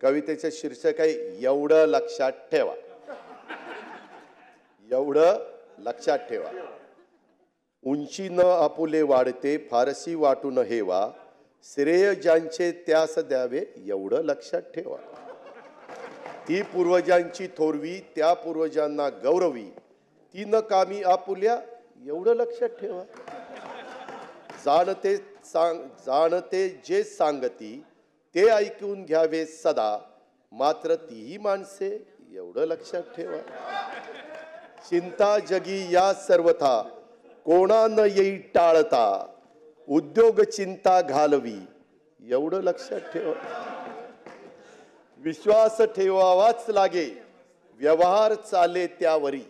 कवितेचं शीर्षक आहे एवढं लक्षात ठेवा. एवढं लक्षात ठेवा. उंची न आपुले वाढते फारसी वाटून हेवा, श्रेय ज्यांचे त्यास द्यावे एवढं लक्षात ठेवा. ती पूर्वजांची थोरवी त्या पूर्वजांना गौरवी, ती न कामी आपुल्या एवढं लक्षात ठेवा. जाणते जे सांगती ते ऐकून घ्यावे सदा, मात्र तीही माणसे एवढं लक्षात ठेवा. चिंता जगी या सर्वथा कोणा न येई टाळता, उद्योग चिंता घालवी एवढं लक्षात ठेवा. विश्वास ठेवावाच लागे व्यवहार चाले त्यावरी,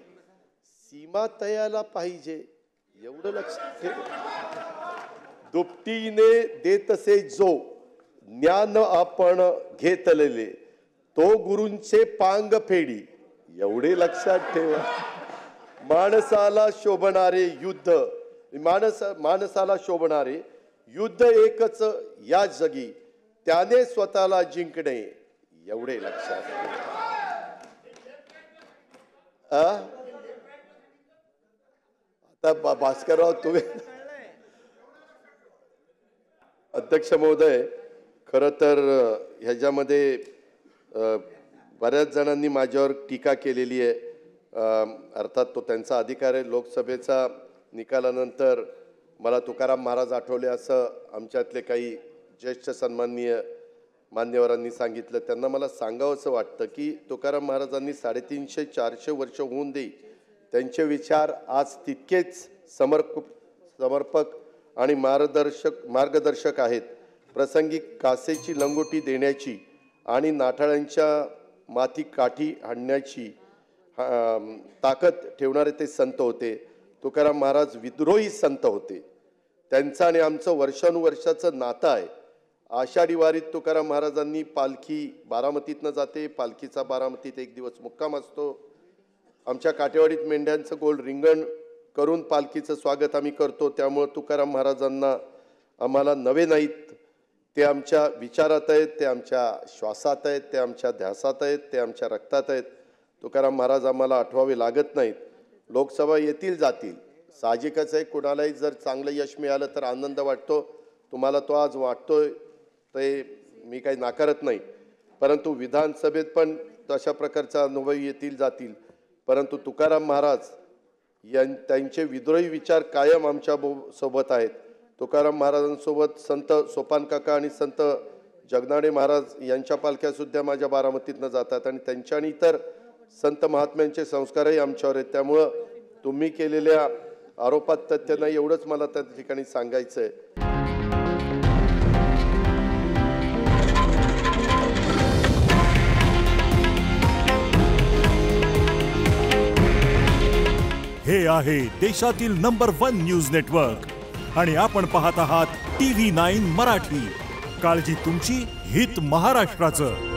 सीमा तयाला पाहिजे एवढं लक्षात ठेवा. दुपटीने देतसे जो ज्ञान आपण घेतलेले, तो गुरूंचे पांग फेडी एवढे लक्षात ठेवा. माणसाला शोभणारे युद्ध एकच या जगी, त्याने स्वतःला जिंकणे एवढे लक्षात ठेवा. आता भास्करराव तुम्ही अध्यक्ष महोदय, खरं तर ह्याच्यामध्ये बऱ्याच जणांनी माझ्यावर टीका केलेली आहे. अर्थात तो त्यांचा अधिकार आहे. लोकसभेचा निकालानंतर मला तुकाराम महाराज आठवले असं आमच्यातले काही ज्येष्ठ सन्माननीय मान्यवरांनी सांगितलं. त्यांना मला सांगावंसं वाटतं की तुकाराम महाराजांनी 350-400 वर्ष होऊन दे, त्यांचे विचार आज तितकेच समर्पक आणि मार्गदर्शक आहेत. प्रसंगी कासेची लंगोटी देण्याची आणि नाठाळ्यांच्या माती काठी हाणण्याची ताकद ठेवणारे ते संत होते. तुकाराम महाराज विद्रोही संत होते. त्यांचं आणि आमचं वर्षानुवर्षाचं नातं आहे. आषाढी वारीत तुकाराम महाराजांनी पालखी बारामतीतनं जाते, पालखीचा बारामतीत एक दिवस मुक्काम असतो. आमच्या काटेवाडीत मेंढ्यांचं गोल रिंगण करून पालखीचं स्वागत आम्ही करतो. त्यामुळे तुकाराम महाराजांना आम्हाला नवे नाहीत, ते आमच्या विचारात आहेत, ते आमच्या श्वासात आहेत, ते आमच्या ध्यासात आहेत, ते आमच्या रक्तात आहेत. तुकाराम महाराज आम्हाला आठवावे लागत नाहीत. लोकसभा येतील जातील, साहजिकच आहे. कुणालाही जर चांगलं यश मिळालं तर आनंद वाटतो. तुम्हाला तो आज वाटतोय ते मी काही नाकारत नाही. परंतु विधानसभेत पण तशा प्रकारचा अनुभव येतील जातील. परंतु तुकाराम महाराज त्यांचे विद्रोही विचार कायम आमच्या सोबत आहेत. तुकाराम महाराजांसोबत संत सोपान काका आणि संत जगनाडे महाराज यांच्या पालख्यासुद्धा माझ्या बारामतीतनं जातात आणि त्यांच्या आणि इतर संत महात्म्यांचे संस्कारही आमच्यावर आहेत. त्यामुळं तुम्ही केलेल्या आरोपात तथ्य नाही एवढंच मला त्या ठिकाणी सांगायचं आहे. हे आहे देशातील नंबर 1 न्यूज नेटवर्क आणि आपण पाहत आहात TV9 मराठी. काळजी तुमची, हित महाराष्ट्राचं.